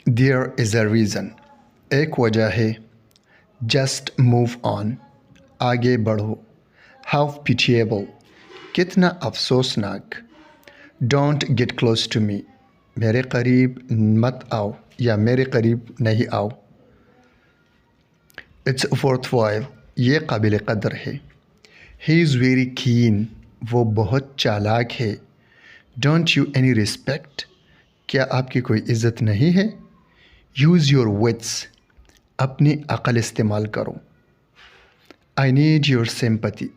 There is a reason. एक वजह है. Just move on. आगे बढ़ो. How pitiable. कितना अफसोसनाक. Don't get close to me. मेरे करीब मत आओ या मेरे करीब नहीं आओ. It's worthwhile. ये काबिल कदर है. He is very keen. वो बहुत चालाक है. Don't you any respect. क्या आपकी कोई इज़्ज़त नहीं है. Use your wits. अपनी अक़ल इस्तेमाल करो. I need your sympathy.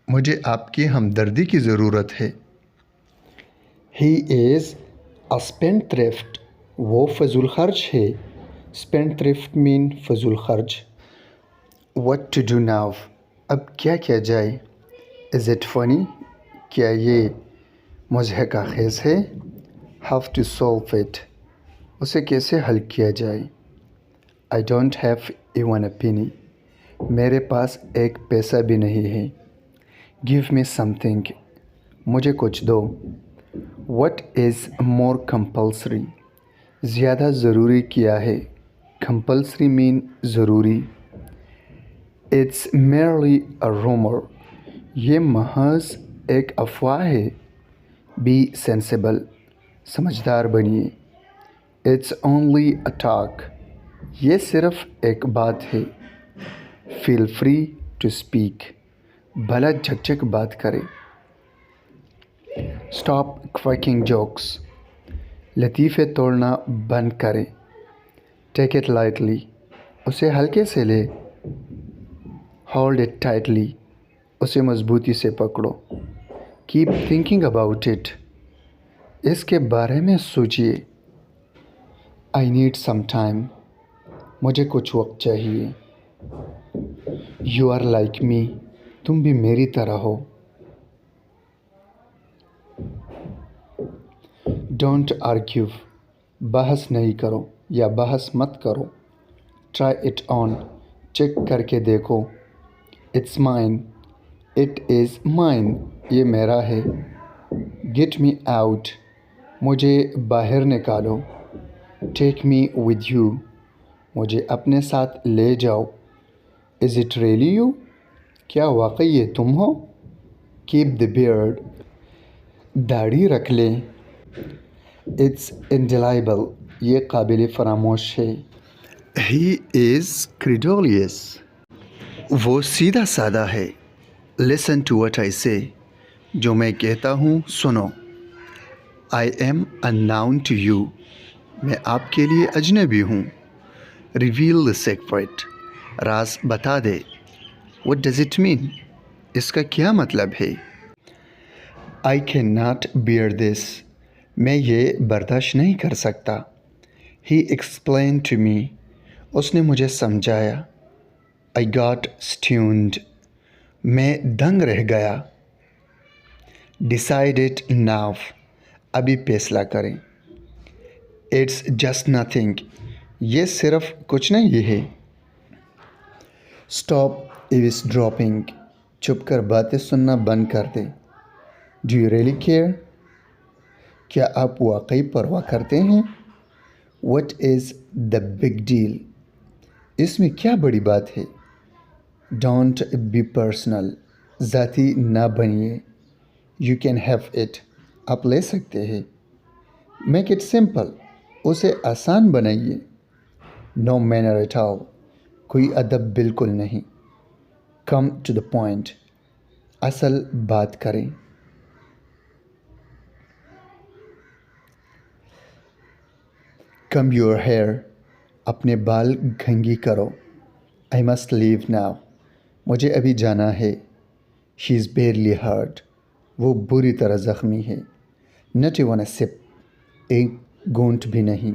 मुझे आपकी हमदर्दी की ज़रूरत है. He is a spendthrift. वो फजूल खर्च है. Spendthrift mean फजूल खर्च. What to do now? अब क्या किया जाए. Is it funny? क्या ये मुज़हिका खेज़ है. How to solve it? उसे कैसे हल किया जाए. I don't have even a penny. मेरे पास एक पैसा भी नहीं है. Give me something. मुझे कुछ दो. What is more compulsory? ज़्यादा ज़रूरी क्या है. Compulsory mean ज़रूरी. It's merely a rumor. ये महज एक अफवाह है. Be sensible. समझदार बनिए. It's only a talk. ये सिर्फ एक बात है. Feel free to speak. भला झकझक बात करें. Stop cracking jokes. लतीफ़े तोड़ना बंद करें. Take it lightly. उसे हल्के से ले. Hold it tightly. उसे मज़बूती से पकड़ो. Keep thinking about it. इसके बारे में सोचिए. I need some time. मुझे कुछ वक्त चाहिए. You are like me. तुम भी मेरी तरह हो. Don't argue. बहस नहीं करो या बहस मत करो. Try it on. चेक करके देखो. It's mine. It is mine. ये मेरा है. Get me out. मुझे बाहर निकालो. Take me with you. मुझे अपने साथ ले जाओ. Is it really you? क्या वाकई ये तुम हो. Keep the beard. दाढ़ी रख ले. It's indelible. ये काबिल फरामोश है. He is credulous. वो सीधा साधा है. Listen to what I say. जो मैं कहता हूँ सुनो. I am unknown to you. मैं आपके लिए अजनबी हूँ. Reveal the secret. राज बता दे. What does it mean? इसका क्या मतलब है. I cannot bear this. मैं ये बर्दाश्त नहीं कर सकता. He explained to me. उसने मुझे समझाया. I got stunned. मैं दंग रह गया. Decide it now. अभी फैसला करें. It's just nothing. ये सिर्फ कुछ नहीं है. Stop eavesdropping. चुप कर बातें सुनना बंद कर दे. Do you really care? क्या आप वाकई परवाह करते हैं. What is the big deal? इसमें क्या बड़ी बात है. Don't be personal. ज़ाती ना बनिए. You can have it. आप ले सकते हैं. Make it simple. उसे आसान बनाइए. No manner at all. कोई अदब बिल्कुल नहीं. Come to the point. असल बात करें. Comb your hair. अपने बाल कंघी करो. I must leave now. मुझे अभी जाना है. She is badly hurt. वो बुरी तरह ज़ख्मी है. Not even a sip. एक घूंट भी नहीं.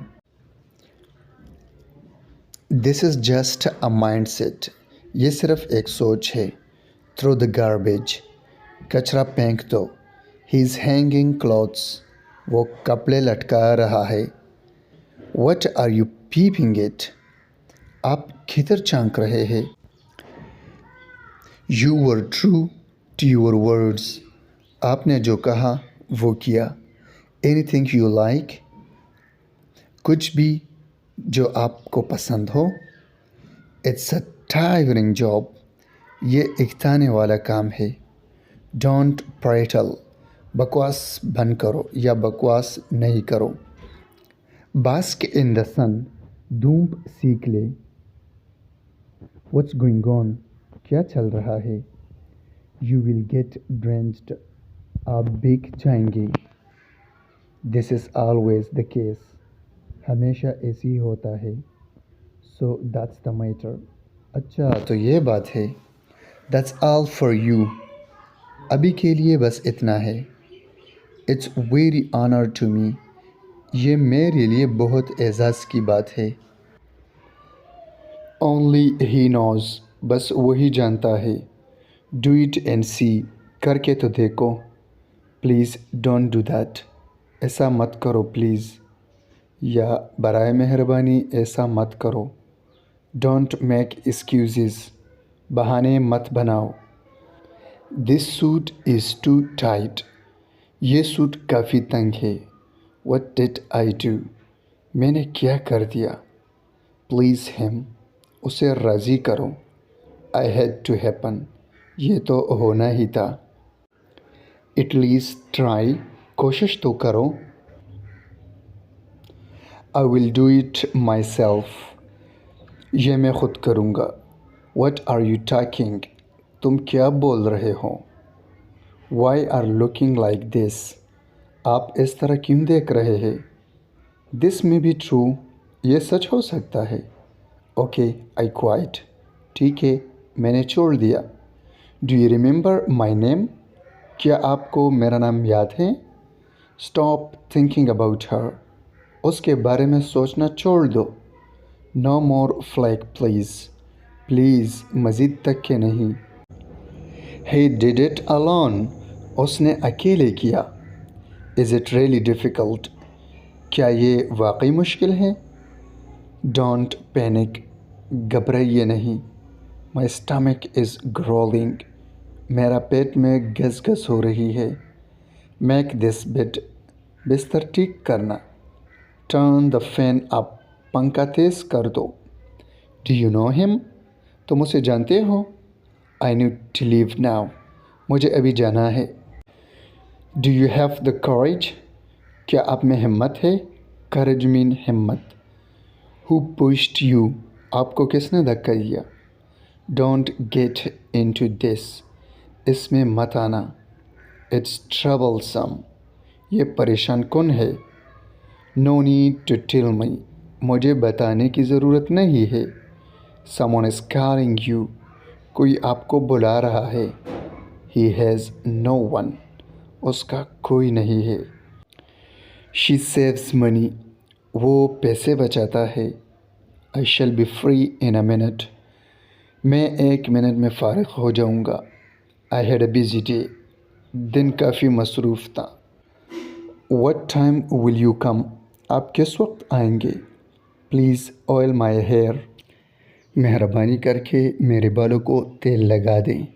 This is just a mindset. ये सिर्फ एक सोच है. Throw the garbage. कचरा फेंक दो. He is hanging clothes. वो कपड़े लटका रहा है. What are you peeping at? आप किधर झांक रहे हैं. You were true to your words. आपने जो कहा वो किया. Anything you like. कुछ भी जो आपको पसंद हो। इट्स अ टायरिंग जॉब, ये इकताने वाला काम है। डोंट प्रेटल, बकवास बंद करो या बकवास नहीं करो। बास्क इन द सन, धूप सीख ले। व्हाट्स गोइंग ऑन, क्या चल रहा है। यू विल गेट ड्रेंच्ड, आप भीग जाएंगे। This is always the case, हमेशा ऐसे ही होता है। सो दैट्स द मैटर, अच्छा तो ये बात है। दैट्स ऑल फॉर यू, अभी के लिए बस इतना है। It's very honour to me, ये मेरे लिए बहुत एजाज़ की बात है। ओनली ही नोज़, बस वही जानता है। डू इट एंड सी, करके तो देखो। प्लीज़ डोंट डू दैट, ऐसा मत करो प्लीज़, या बराए मेहरबानी ऐसा मत करो। डोंट मेक एक्सक्यूज़ेस, बहाने मत बनाओ। This suit is too tight, ये सूट काफ़ी तंग है। व्हाट डिड आई डू, मैंने क्या कर दिया। प्लीज़ हिम, उसे राज़ी करो। आई हैड टू हैपन, ये तो होना ही था। एटलीस्ट ट्राई, कोशिश तो करो। I will do it my self, ये मैं ख़ुद करूँगा। व्हाट आर यू टॉकिंग, तुम क्या बोल रहे हो। Why are looking like this, आप इस तरह क्यों देख रहे हैं। दिस में बी ट्रू, ये सच हो सकता है। ओके आई क्वाइट, ठीक है मैंने छोड़ दिया। Do you remember my name, क्या आपको मेरा नाम याद है। स्टॉप थिंकिंग अबाउट हर, उसके बारे में सोचना छोड़ दो। No more flag please, please मज़ीद तक के नहीं। ही डिड इट अलोन, उसने अकेले किया। इज़ इट रियली डिफ़िकल्ट, क्या ये वाकई मुश्किल है। डोंट पैनिक, घबराइए नहीं। माई स्टमक इज़ ग्रोलिंग, मेरा पेट में गस गस हो रही है। मेक दिस बेड, बिस्तर ठीक करना। टर्न द फैन अप, पंखा तेज़ कर दो। डू यू नो हिम, तुम उसे जानते हो। I need to leave now, मुझे अभी जाना है। Do you have the courage, क्या आप में हिम्मत है। करेज मीन हिम्मत। हु पुश्ड यू, आपको किसने धक्का दिया। डोंट गेट इनटू दिस, इसमें मत आना। इट्स ट्रबलसम, ये परेशान कौन है। No need to tell me, मुझे बताने की ज़रूरत नहीं है। समवन इज़ कॉलिंग यू, कोई आपको बुला रहा है। ही हैज़ नो वन, उसका कोई नहीं है। शी सेव्स मनी, वो पैसे बचाता है। I shall be free in a minute, मैं 1 मिनट में फ़ारिग हो जाऊँगा। I had a busy day, दिन काफ़ी मसरूफ़ था। What time will you come, आप किस वक्त आएंगे। प्लीज़ ऑयल माई हेयर, मेहरबानी करके मेरे बालों को तेल लगा दें।